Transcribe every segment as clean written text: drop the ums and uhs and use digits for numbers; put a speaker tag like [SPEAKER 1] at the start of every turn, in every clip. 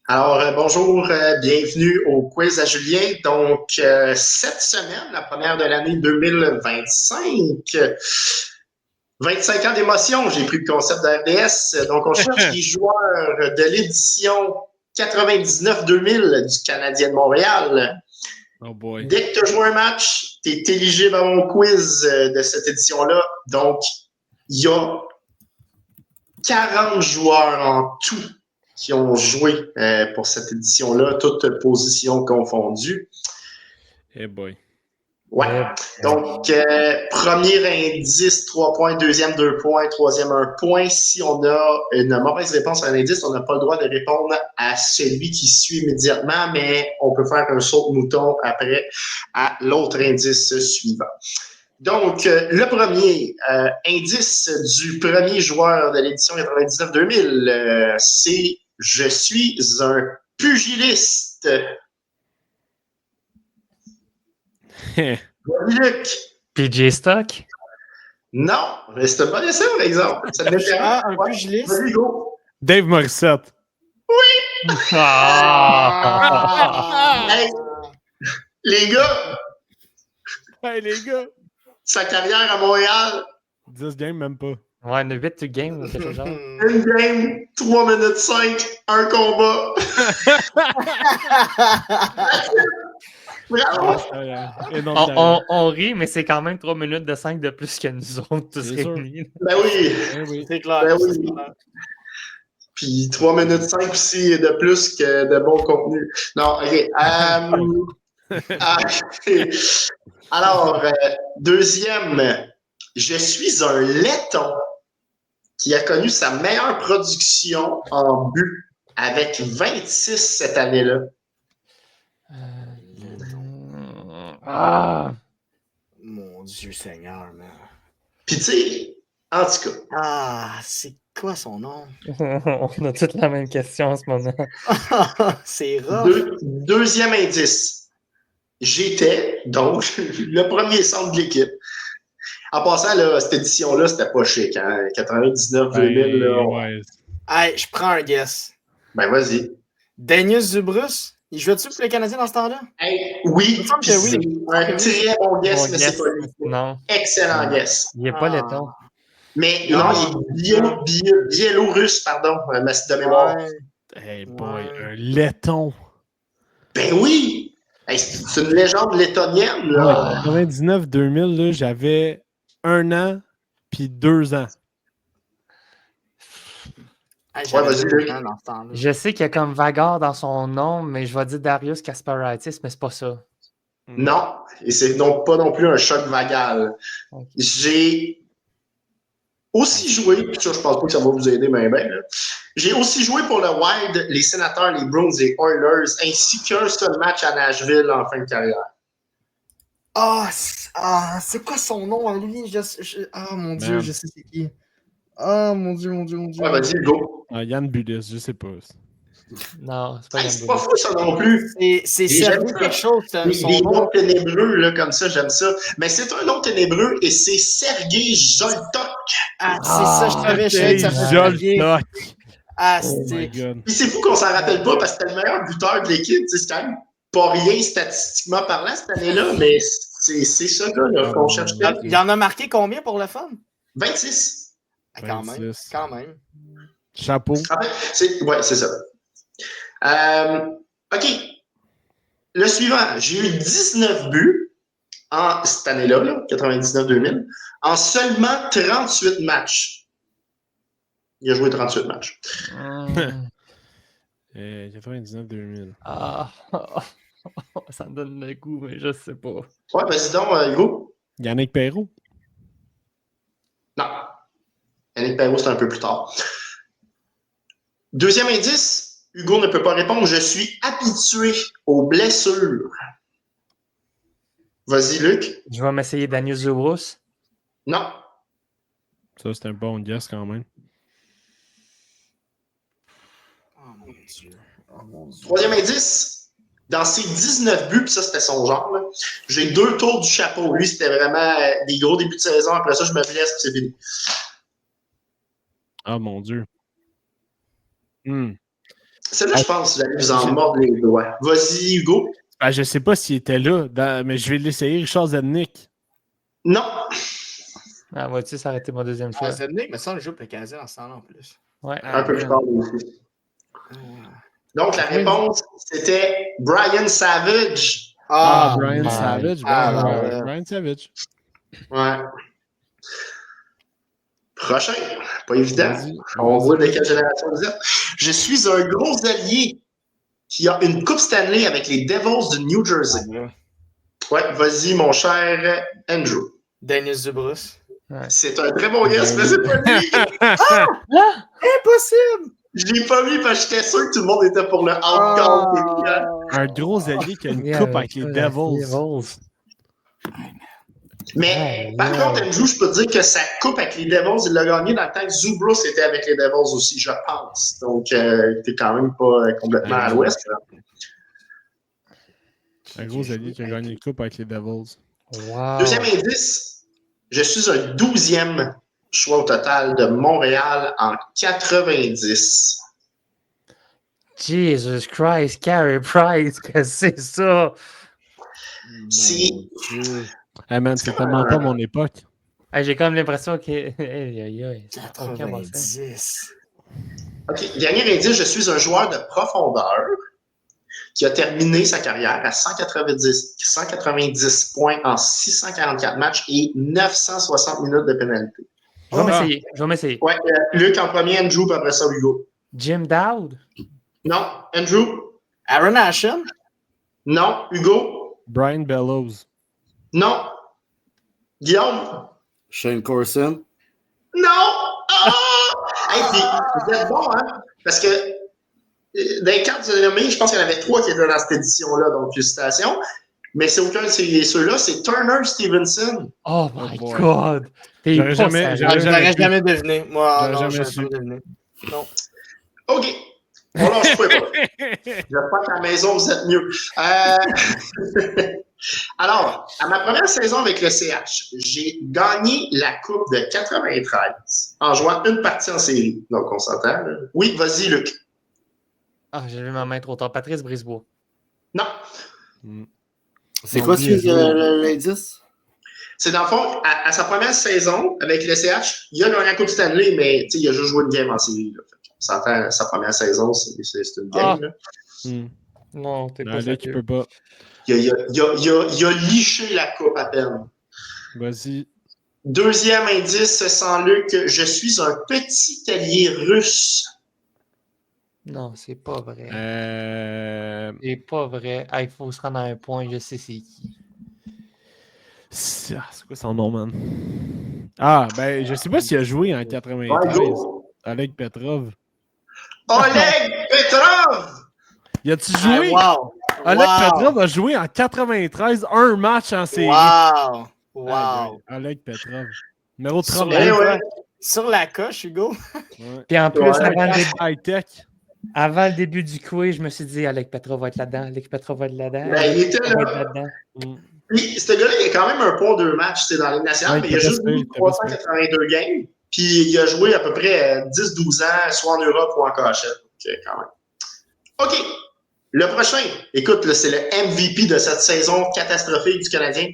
[SPEAKER 1] Alors, bonjour, bienvenue au quiz à Julien. Donc, cette semaine, la première de l'année 2025, 25 ans d'émotion, j'ai pris le concept de RDS. Donc, on cherche les joueurs de l'édition 99-2000 du Canadien de Montréal.
[SPEAKER 2] Oh boy.
[SPEAKER 1] Dès que tu as joué un match, tu es éligible à mon quiz de cette édition-là. Donc, il y a 40 joueurs en tout qui ont joué pour cette édition-là, toutes positions confondues.
[SPEAKER 2] Hey boy.
[SPEAKER 1] Ouais. Donc, premier indice, 3 points, deuxième, 2 points, troisième, 1 point. Si on a une mauvaise réponse à un indice, on n'a pas le droit de répondre à celui qui suit immédiatement, mais on peut faire un saut de mouton après à l'autre indice suivant. Donc, le premier indice du premier joueur de l'édition 99-2000, c'est « Je suis un pugiliste ». Luc.
[SPEAKER 3] PJ Stock?
[SPEAKER 1] Non, mais c'est un bon essai, par exemple. Ça te met
[SPEAKER 4] un pugiliste.
[SPEAKER 1] Vas-y, go.
[SPEAKER 2] Dave Morissette.
[SPEAKER 1] Oui! Hey, les gars,
[SPEAKER 2] Hey les gars!
[SPEAKER 1] sa carrière à Montréal,
[SPEAKER 2] 10 games, même pas.
[SPEAKER 3] Ouais, une 8 game ou quelque chose genre.
[SPEAKER 1] une game, 3 minutes 5, un combat. Bravo!
[SPEAKER 3] On rit, mais c'est quand même 3 minutes de 5 de plus que nous autres, tous
[SPEAKER 2] C'est sûr.
[SPEAKER 3] réunis.
[SPEAKER 1] Ben oui.
[SPEAKER 2] Eh oui.
[SPEAKER 4] C'est clair.
[SPEAKER 1] Ben oui. Puis 3 minutes 5 aussi de plus que de bon contenu. Non, OK. Alors, deuxième, je suis un laiton qui a connu sa meilleure production en but avec 26 cette année-là.
[SPEAKER 4] Mon Dieu Seigneur, man.
[SPEAKER 1] Puis tu sais, en tout cas.
[SPEAKER 4] Ah, c'est quoi son nom?
[SPEAKER 3] On a toutes la même question en ce moment.
[SPEAKER 4] C'est rough.
[SPEAKER 1] Deuxième indice. J'étais, donc, le premier centre de l'équipe. En passant, là, cette édition-là, c'était pas chic. Hein? 99-2000, là.
[SPEAKER 2] Ouais.
[SPEAKER 4] Hey, je prends un guess.
[SPEAKER 1] Ben, vas-y.
[SPEAKER 4] Daniel Zubrus? Il jouait-tu pour les Canadiens dans ce temps-là?
[SPEAKER 1] Hey, oui,
[SPEAKER 4] Il me semble que oui.
[SPEAKER 1] C'est un très bon guess,
[SPEAKER 3] Bon
[SPEAKER 1] mais
[SPEAKER 3] guess.
[SPEAKER 1] c'est pas lui.
[SPEAKER 3] Non.
[SPEAKER 1] Excellent guess.
[SPEAKER 3] Il n'est pas laiton.
[SPEAKER 1] Mais non, il est biélorusse, pardon, de mémoire.
[SPEAKER 4] Ouais.
[SPEAKER 2] Hey boy, un laiton.
[SPEAKER 1] Ben oui! Hey, c'est une légende lettonienne, là.
[SPEAKER 2] 99-2000, là, j'avais 1 an puis 2 ans.
[SPEAKER 4] Hey,
[SPEAKER 1] Ouais, vas-y, Luc.
[SPEAKER 4] dans ce temps-là.
[SPEAKER 3] Je sais qu'il y a comme Vagard dans son nom, mais je vais dire Darius Kasparaitis, mais c'est pas ça.
[SPEAKER 1] Non, et c'est donc pas non plus un choc vagal.
[SPEAKER 3] Okay.
[SPEAKER 1] J'ai aussi joué, puis ça, je pense pas que ça va vous aider, mais ben, j'ai aussi joué pour le Wild, les Sénateurs, les Bruins et Oilers, ainsi qu'un seul match à Nashville en fin de carrière.
[SPEAKER 4] C'est quoi son nom à lui? Mon Dieu, je sais c'est qui. Mon Dieu.
[SPEAKER 1] Ouais, vas-y, go.
[SPEAKER 2] Yann Budis, je sais pas.
[SPEAKER 3] Non, c'est pas Yann
[SPEAKER 1] C'est pas fou, ça non plus.
[SPEAKER 4] C'est Sergei quelque chose,
[SPEAKER 1] Des noms ténébreux, là, comme ça, j'aime ça. Mais c'est un nom ténébreux et c'est Sergei Joltok.
[SPEAKER 4] C'est ça, je savais que ça fait
[SPEAKER 2] Joltok.
[SPEAKER 1] Puis c'est fou qu'on s'en rappelle pas parce que c'était le meilleur buteur de l'équipe. C'est quand même pas rien statistiquement parlant cette année-là, mais c'est ça là, qu'on cherche.
[SPEAKER 4] Il en a marqué combien pour le fun?
[SPEAKER 1] 26.
[SPEAKER 4] Quand même.
[SPEAKER 1] Ouais,
[SPEAKER 2] Chapeau.
[SPEAKER 1] c'est ça. OK. Le suivant, j'ai eu 19 buts en cette année-là, là, 99-2000, en seulement 38 matchs. Il a joué 38 matchs.
[SPEAKER 2] 99-2000.
[SPEAKER 3] Ça me donne le goût, mais je sais pas.
[SPEAKER 1] Ouais, vas-y donc, Hugo.
[SPEAKER 2] Yannick Perrault.
[SPEAKER 1] Non. Yannick Perrault, c'est un peu plus tard. Deuxième indice, Hugo ne peut pas répondre. Je suis habitué aux blessures. Vas-y, Luc.
[SPEAKER 3] Je vais m'essayer Daniel Zubrus.
[SPEAKER 1] Non.
[SPEAKER 2] Ça, c'est un bon guess quand même.
[SPEAKER 4] Mon Dieu.
[SPEAKER 1] Troisième indice, dans ses 19 buts, puis ça, c'était son genre, là, j'ai 2 tours du chapeau. Lui, c'était vraiment des gros débuts de saison. Après ça, je me blesse, puis c'est fini.
[SPEAKER 2] Ah, mon Dieu.
[SPEAKER 1] Celle-là, je pense que j'allais vous en mordre les doigts. Vas-y, Hugo.
[SPEAKER 2] Je sais pas s'il était là, mais je vais l'essayer. Richard Zednik.
[SPEAKER 1] Non.
[SPEAKER 3] Ah, vois-tu, ça aurait été mon deuxième choix.
[SPEAKER 4] Zednik, mais ça, on joue pour le Canadien en ce temps-là en plus.
[SPEAKER 3] Ouais.
[SPEAKER 1] Un peu plus tard aussi. Donc, la réponse, c'était Brian Savage.
[SPEAKER 2] Brian Savage. Brian Savage.
[SPEAKER 1] Ouais. Prochain. Pas évident.
[SPEAKER 2] Vas-y.
[SPEAKER 1] On voit de quelle génération vous êtes. Je suis un gros allié qui a une Coupe Stanley avec les Devils de New Jersey. Ouais, vas-y, mon cher Andrew.
[SPEAKER 4] Dennis Zubrus.
[SPEAKER 3] Ouais.
[SPEAKER 1] C'est un très bon guess, mais c'est pas lui.
[SPEAKER 4] Impossible!
[SPEAKER 1] Je l'ai pas mis parce que j'étais sûr que tout le monde était pour le outcast.
[SPEAKER 2] Un gros allié qui a une coupe avec les Devils.
[SPEAKER 1] Mais par contre, Andrew, je peux te dire que sa coupe avec les Devils, il l'a gagné dans le temps que Zubrus était avec les Devils aussi, je pense. Donc, t'es quand même pas complètement à l'ouest.
[SPEAKER 2] Un gros allié qui a gagné une coupe avec les Devils.
[SPEAKER 3] Wow.
[SPEAKER 1] Deuxième indice, je suis un 12e choix au total de Montréal en 90.
[SPEAKER 3] Jesus Christ, Carey Price, que c'est ça?
[SPEAKER 1] Si.
[SPEAKER 2] Hey man, c'est tellement pas mon époque.
[SPEAKER 3] Hey, j'ai comme l'impression que.
[SPEAKER 4] 90.
[SPEAKER 1] OK, dernier indice, je suis un joueur de profondeur qui a terminé sa carrière à 190 points en 644 matchs et 960 minutes de pénalité.
[SPEAKER 3] Je vais m'essayer.
[SPEAKER 1] Ouais, Luc en premier, Andrew, puis après ça, Hugo.
[SPEAKER 3] Jim Dowd?
[SPEAKER 1] Non, Andrew?
[SPEAKER 4] Aaron Ashton?
[SPEAKER 1] Non, Hugo?
[SPEAKER 2] Brian Bellows.
[SPEAKER 1] Non. Guillaume?
[SPEAKER 5] Shane Corson?
[SPEAKER 1] Non! Ah! Hey, puis, vous êtes bon, hein? Parce que dans les cartes que vous avez nommées, je pense qu'il y en avait 3 qui étaient dans cette édition-là, donc félicitations. Mais c'est aucun de ceux-là, c'est Turner Stevenson.
[SPEAKER 3] Oh my God!
[SPEAKER 2] J'aurais jamais
[SPEAKER 4] deviné. Moi,
[SPEAKER 2] j'aurais
[SPEAKER 4] non,
[SPEAKER 2] jamais
[SPEAKER 4] j'aurais
[SPEAKER 2] su.
[SPEAKER 4] jamais deviné. Non.
[SPEAKER 1] OK. On lâche pas. J'espère qu'à la maison, vous êtes mieux. Alors, à ma première saison avec le CH, j'ai gagné la Coupe de 93 en jouant une partie en série. Donc, on s'entend. Là. Oui, vas-y, Luc.
[SPEAKER 3] Ah, j'ai vu ma main trop tard. Patrice Brisebois.
[SPEAKER 1] Non.
[SPEAKER 5] C'est quoi l'indice?
[SPEAKER 1] C'est dans le fond, à sa première saison avec le CH, il a gagné la Coupe Stanley, mais il a juste joué une game en série. Là. On s'entend, sa première saison, c'est une game. Là.
[SPEAKER 3] Non, t'es pas
[SPEAKER 2] Là, tu
[SPEAKER 3] sérieux.
[SPEAKER 2] peux pas.
[SPEAKER 1] Il a liché la coupe à peine.
[SPEAKER 2] Vas-y.
[SPEAKER 1] Deuxième indice, sans Luc, je suis un petit allié russe.
[SPEAKER 3] Non, c'est pas vrai.
[SPEAKER 2] Euh...
[SPEAKER 3] C'est pas vrai. Il faut se rendre à un point, je sais c'est qui.
[SPEAKER 2] C'est quoi son nom, man? Ah, ben, je sais pas s'il a joué en 93. Oleg Petrov.
[SPEAKER 1] Oleg Petrov!
[SPEAKER 2] Y a-tu joué?
[SPEAKER 4] Wow!
[SPEAKER 2] Oleg Petrov a joué en 93 un match en série.
[SPEAKER 4] Wow! Wow!
[SPEAKER 2] Ah, ben, Oleg Petrov. Numéro
[SPEAKER 4] Sur
[SPEAKER 2] 39.
[SPEAKER 1] Ouais.
[SPEAKER 4] Sur la coche, Hugo.
[SPEAKER 2] Ouais.
[SPEAKER 3] Puis en plus,
[SPEAKER 2] High-tech.
[SPEAKER 3] avant le début du quiz, je me suis dit, Alec Petrov va être là-dedans. Alec Petrov va être là-dedans.
[SPEAKER 1] Ben, il était
[SPEAKER 3] Petrov va
[SPEAKER 1] là.
[SPEAKER 3] être là-dedans.
[SPEAKER 1] Puis, ce gars-là, il a quand même un point 2 matchs dans la Ligue nationale, mais il a juste joué 382 games. Puis, il a joué à peu près 10-12 ans, soit en Europe ou en KHL. OK, quand même. OK. Le prochain, écoute, là, c'est le MVP de cette saison catastrophique du Canadien.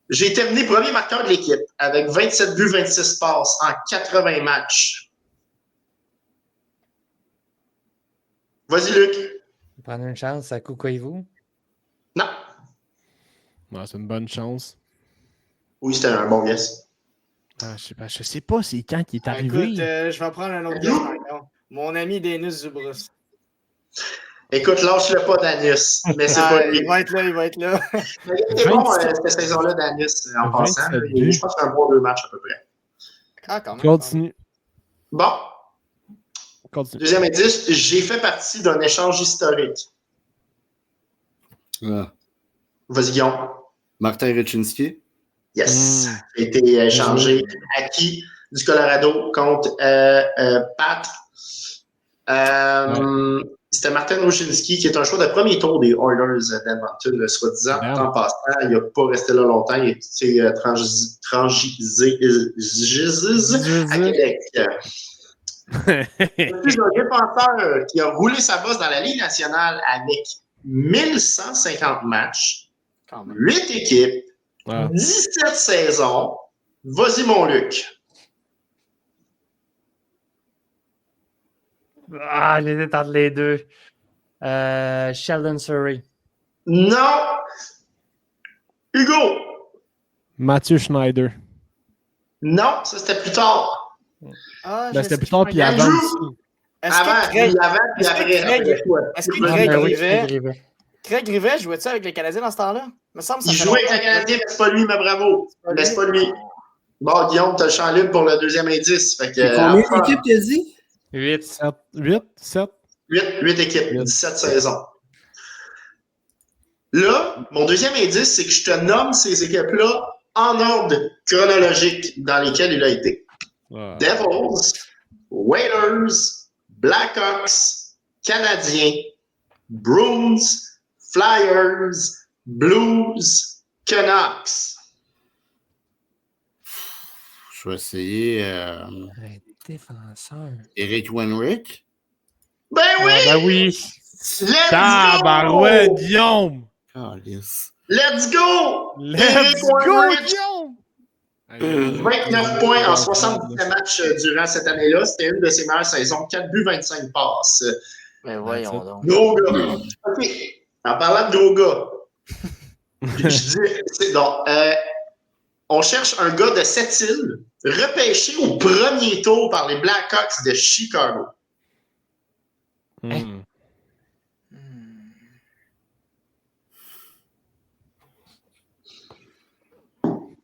[SPEAKER 1] J'ai terminé premier marqueur de l'équipe avec 27 buts, 26 passes en 80 matchs. Vas-y, Luc.
[SPEAKER 3] Prendre une chance, à coucouez-vous.
[SPEAKER 1] Non.
[SPEAKER 2] Ouais, c'est une bonne chance.
[SPEAKER 1] Oui, c'était un bon guess.
[SPEAKER 2] Ah, je sais pas c'est quand qui est arrivé.
[SPEAKER 4] Écoute, je vais prendre un autre guess encore. Mon ami Dennis Zubrus.
[SPEAKER 1] Écoute, lâche-le pas, Danius. Mais c'est pas lui.
[SPEAKER 4] Il va être là, il va être là.
[SPEAKER 1] Mais il était bon, cette saison-là, Danius, en passant. Je pense qu'il a un bon 2 matchs à peu près.
[SPEAKER 4] Ah, quand même.
[SPEAKER 2] Continue.
[SPEAKER 1] Bon.
[SPEAKER 2] Continue.
[SPEAKER 1] Deuxième indice, j'ai fait partie d'un échange historique.
[SPEAKER 5] Ah.
[SPEAKER 1] Vas-y, Guillaume.
[SPEAKER 5] Martin Rechinski?
[SPEAKER 1] Yes. Il a été échangé, acquis du Colorado contre Pat. C'était Martin Ruchinski, qui est un choix de premier tour des Oilers d'Edmonton, soi-disant. En passant, il n'a pas resté là longtemps. Il a été transgisé à Québec. Je suis un défenseur qui a roulé sa bosse dans la Ligue nationale avec 1150 matchs,
[SPEAKER 4] Quand même.
[SPEAKER 1] 8 équipes,
[SPEAKER 2] Ah.
[SPEAKER 1] 17 saisons. Vas-y, mon Luc.
[SPEAKER 3] Ah, j'hésite entre les deux. Sheldon Surrey.
[SPEAKER 1] Non. Hugo.
[SPEAKER 2] Mathieu Schneider.
[SPEAKER 1] Non, ça c'était plus tard.
[SPEAKER 4] Ah,
[SPEAKER 2] Ben,
[SPEAKER 4] je
[SPEAKER 2] c'était
[SPEAKER 4] sais
[SPEAKER 2] plus tard,
[SPEAKER 4] pas.
[SPEAKER 2] puis avant
[SPEAKER 1] Andrew.
[SPEAKER 2] aussi.
[SPEAKER 4] Est-ce
[SPEAKER 1] Avant,
[SPEAKER 4] que Craig,
[SPEAKER 1] puis avant, puis
[SPEAKER 4] est-ce que
[SPEAKER 1] après.
[SPEAKER 4] Craig-
[SPEAKER 1] après toi.
[SPEAKER 4] est-ce que
[SPEAKER 3] Ah,
[SPEAKER 4] Craig
[SPEAKER 3] ben oui,
[SPEAKER 4] Rivet-
[SPEAKER 3] Craig Rivet.
[SPEAKER 4] Craig Rivet jouait-tu avec les Canadiens dans ce temps-là? Me semble que ça
[SPEAKER 1] Il
[SPEAKER 4] fait
[SPEAKER 1] jouait avec
[SPEAKER 4] longtemps.
[SPEAKER 1] le Canadien, mais c'est pas lui, mais bravo.
[SPEAKER 4] pas
[SPEAKER 1] Mais
[SPEAKER 4] lui.
[SPEAKER 1] c'est pas lui. Bon, Guillaume, t'as le champ libre pour le deuxième indice. Fait que,
[SPEAKER 5] C'est combien
[SPEAKER 1] enfin,
[SPEAKER 5] d'équipes t'as dit?
[SPEAKER 3] 8.
[SPEAKER 2] 7, 8, 7.
[SPEAKER 1] 8 équipes, 17 saisons. Là, mon deuxième indice, c'est que je te nomme ces équipes-là en ordre chronologique dans lesquelles il a été.
[SPEAKER 2] Ah.
[SPEAKER 1] Devils, Whalers, Blackhawks, Canadiens, Bruins, Flyers, Blues, Canucks.
[SPEAKER 5] Je vais essayer
[SPEAKER 3] Un défenseur.
[SPEAKER 5] Eric Wenrick.
[SPEAKER 1] Ben oui!
[SPEAKER 3] Ah, ben oui.
[SPEAKER 1] Let's
[SPEAKER 2] Tabarouette,
[SPEAKER 1] go!
[SPEAKER 2] Guillaume!
[SPEAKER 5] Calice.
[SPEAKER 1] Let's go!
[SPEAKER 2] Let's
[SPEAKER 1] Eric
[SPEAKER 2] go,
[SPEAKER 1] Wenrick.
[SPEAKER 2] Guillaume!
[SPEAKER 1] 29 points en 77 matchs durant cette année-là. C'était une de ses meilleures saisons. 4 buts, 25 passes.
[SPEAKER 4] Mais voyons donc.
[SPEAKER 1] Gros gars. OK. En parlant de gros gars, je dis, c'est donc, on cherche un gars de Sept-Îles repêché au premier tour par les Blackhawks de Chicago.
[SPEAKER 2] Hmm.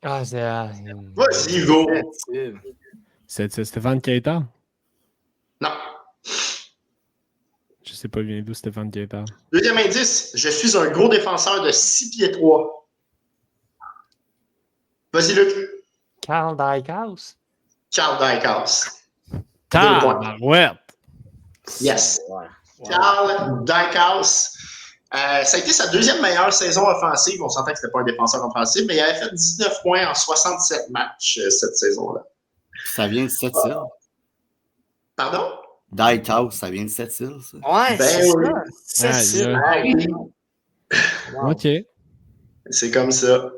[SPEAKER 3] Ah, c'est.
[SPEAKER 1] Vas-y, Hugo.
[SPEAKER 2] C'est Stéphane Keita?
[SPEAKER 1] Non.
[SPEAKER 2] Je sais pas bien d'où Stéphane Keita.
[SPEAKER 1] Deuxième indice, je suis un gros défenseur de 6 pieds 3. Vas-y, Luc.
[SPEAKER 3] Carl Dykhouse.
[SPEAKER 1] Carl Dykhouse.
[SPEAKER 2] Tabarouette!
[SPEAKER 1] Yes.
[SPEAKER 4] Ouais.
[SPEAKER 1] Carl Dykhouse. Ça a été sa deuxième meilleure saison offensive. On sentait que c'était pas un défenseur offensif, mais il avait fait 19 points en 67 matchs cette saison-là.
[SPEAKER 5] Ça vient de Sept-Îles.
[SPEAKER 1] Pardon?
[SPEAKER 5] Dykhouse, ça vient de Sept-Îles, ça.
[SPEAKER 4] Ouais,
[SPEAKER 1] Ben
[SPEAKER 4] c'est
[SPEAKER 1] oui.
[SPEAKER 4] ça. C'est ça. Wow.
[SPEAKER 2] OK.
[SPEAKER 1] C'est comme ça.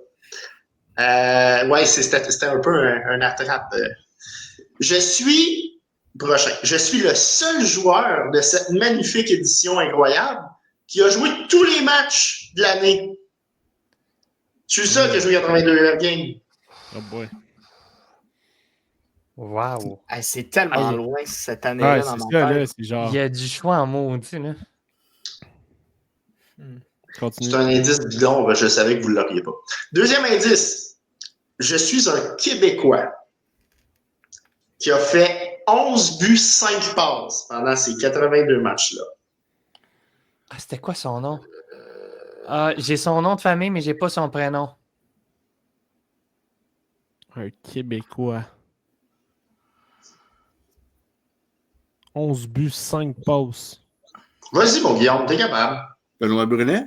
[SPEAKER 1] Ouais, c'était un peu un attrape. Je suis le seul joueur de cette magnifique édition incroyable qui a joué tous les matchs de l'année. Je suis ça qui a joué 82 games.
[SPEAKER 2] Oh boy.
[SPEAKER 3] Wow.
[SPEAKER 4] Hey, c'est tellement
[SPEAKER 3] Aïe.
[SPEAKER 4] loin cette année-là
[SPEAKER 2] Ouais,
[SPEAKER 4] dans
[SPEAKER 2] c'est
[SPEAKER 4] mon
[SPEAKER 2] ça, là.
[SPEAKER 4] tête.
[SPEAKER 2] C'est genre.
[SPEAKER 3] Il y a du choix en maudit, là.
[SPEAKER 2] Continue.
[SPEAKER 1] C'est un indice bidon, je savais que vous ne l'auriez pas. Deuxième indice. Je suis un Québécois qui a fait 11 buts, 5 passes pendant ces 82 matchs-là.
[SPEAKER 3] Ah, c'était quoi son nom? Ah, j'ai son nom de famille, mais j'ai pas son prénom.
[SPEAKER 2] Un Québécois. 11 buts, 5 passes.
[SPEAKER 1] Vas-y, mon Guillaume, t'es capable.
[SPEAKER 5] Benoît Brunet?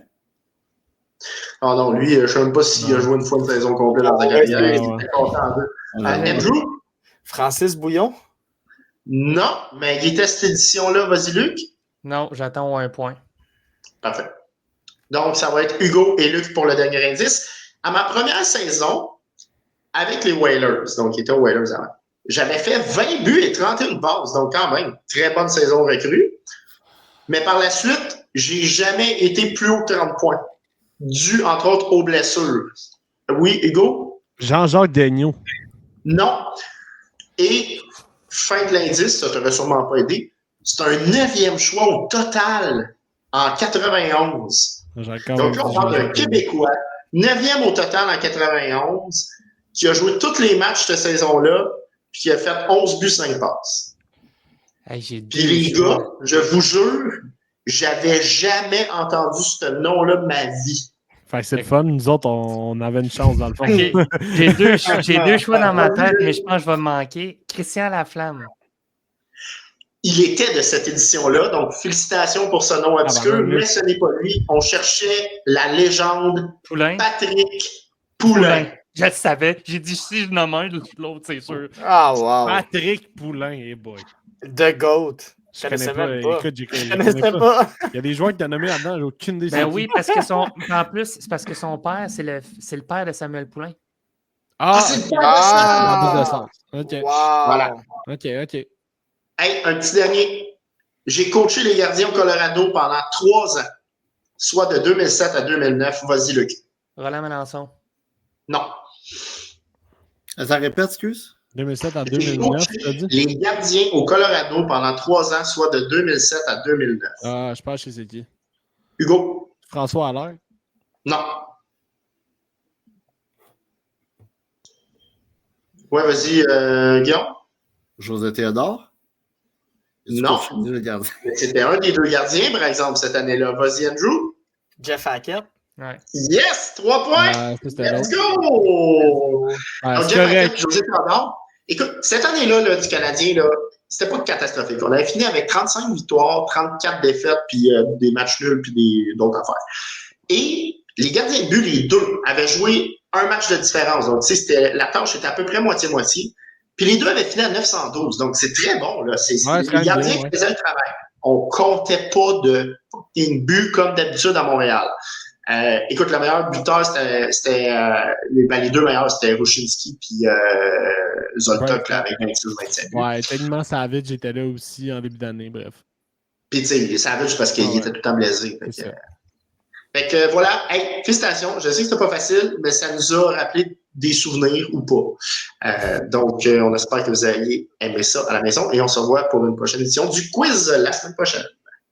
[SPEAKER 1] Ah non, lui, je ne sais même pas s'il a joué une fois une saison complète dans sa carrière.
[SPEAKER 2] ouais,
[SPEAKER 1] Il
[SPEAKER 2] ouais.
[SPEAKER 1] était content en deux. Andrew?
[SPEAKER 4] Francis Bouillon?
[SPEAKER 1] Non, mais il était cette édition-là. Vas-y, Luc.
[SPEAKER 3] Non, j'attends un point.
[SPEAKER 1] Parfait. Donc, ça va être Hugo et Luc pour le dernier indice. À ma première saison, avec les Whalers, donc qui étaient aux Whalers avant, j'avais fait 20 buts et 31 passes, donc quand même, très bonne saison recrue. Mais par la suite, j'ai jamais été plus haut de 30 points, dû entre autres aux blessures. Oui, Hugo?
[SPEAKER 2] Jean-Jacques Daigneault.
[SPEAKER 1] Non. Et, fin de l'indice, ça t'aurait sûrement pas aidé, c'est un 9e choix au total en 91. Donc là, on parle d'un Québécois, 9e au total en 91, qui a joué tous les matchs de cette saison-là, puis qui a fait 11 buts, 5 passes.
[SPEAKER 3] Hey, j'ai
[SPEAKER 1] Puis les gars, je vous jure, j'avais jamais entendu ce nom-là de ma vie.
[SPEAKER 2] Fait que c'est le fun. Nous autres, on avait une chance dans le fond.
[SPEAKER 3] Ok, j'ai deux choix dans ma tête, mais je pense que je vais me manquer. Christian Laflamme.
[SPEAKER 1] Il était de cette édition-là, donc félicitations pour ce nom obscur,
[SPEAKER 2] ben,
[SPEAKER 1] mais ce n'est pas lui. On cherchait la légende
[SPEAKER 3] Poulain.
[SPEAKER 1] Patrick Poulain.
[SPEAKER 3] Je le savais. J'ai dit si je nomme un, l'autre, c'est sûr.
[SPEAKER 4] Ah, wow.
[SPEAKER 2] Patrick Poulain, boy.
[SPEAKER 4] The GOAT.
[SPEAKER 2] Je connais
[SPEAKER 4] même
[SPEAKER 2] pas.
[SPEAKER 4] pas.
[SPEAKER 2] Écoute,
[SPEAKER 4] Je connaissais pas.
[SPEAKER 2] Il y a des joueurs que tu as nommés là-dedans, j'ai aucune idée.
[SPEAKER 3] Ben oui, parce que en plus, c'est parce que son père, c'est le père de Samuel Poulain.
[SPEAKER 1] C'est
[SPEAKER 2] ok.
[SPEAKER 1] pas
[SPEAKER 2] Ça a plus de
[SPEAKER 1] ça!
[SPEAKER 2] sens. OK.
[SPEAKER 4] Wow.
[SPEAKER 1] Voilà.
[SPEAKER 2] OK.
[SPEAKER 1] Hey, un petit dernier. J'ai coaché les gardiens au Colorado pendant 3 ans, soit de 2007 à 2009. Vas-y, Luc.
[SPEAKER 3] Roland Melançon.
[SPEAKER 1] Non.
[SPEAKER 5] Ça répète, excuse?
[SPEAKER 2] 2007 à
[SPEAKER 1] J'ai
[SPEAKER 2] 2009,
[SPEAKER 1] coaché
[SPEAKER 2] tu as dit?
[SPEAKER 1] les gardiens au Colorado pendant 3 ans, soit de 2007 à 2009.
[SPEAKER 2] Ah, je pense que c'est qui.
[SPEAKER 1] Hugo?
[SPEAKER 2] François Allaire.
[SPEAKER 1] Non. Ouais, vas-y, Guillaume?
[SPEAKER 5] José Théodore?
[SPEAKER 1] Non.
[SPEAKER 5] Le gardien.
[SPEAKER 1] C'était un des 2 gardiens, par exemple, cette année-là. Vas-y, Andrew?
[SPEAKER 4] Jeff Hackett.
[SPEAKER 3] Ouais.
[SPEAKER 1] Yes! 3 points!
[SPEAKER 2] Ah, ça, c'était
[SPEAKER 1] Let's
[SPEAKER 2] l'autre.
[SPEAKER 1] go!
[SPEAKER 2] Ah,
[SPEAKER 1] Donc,
[SPEAKER 2] c'est
[SPEAKER 1] Jeff Hackett,
[SPEAKER 2] correct.
[SPEAKER 1] José Théodore. Écoute, cette année-là là, du Canadien, là, c'était pas catastrophique. On avait fini avec 35 victoires, 34 défaites, puis des matchs nuls, puis d'autres affaires. Et les gardiens de but, les 2, avaient joué un match de différence. Donc, tu sais, la tâche était à peu près moitié-moitié. Puis les 2 avaient fini à 912. Donc, c'est très bon. Là. Les gardiens qui faisaient le travail. On comptait pas de but comme d'habitude à Montréal. Écoute, le meilleur buteur, c'était les 2 meilleurs, c'était Rushinsky puis Zoltok là, avec 26-25 buts.
[SPEAKER 2] Ouais, techniquement, Savage était là aussi en début d'année, bref.
[SPEAKER 1] Puis tu sais, Savage parce qu'il était tout le temps blessé. Fait que voilà, hey, félicitations. Je sais que c'était pas facile, mais ça nous a rappelé des souvenirs ou pas. Donc, on espère que vous ayez aimé ça à la maison et on se revoit pour une prochaine édition du quiz la semaine prochaine.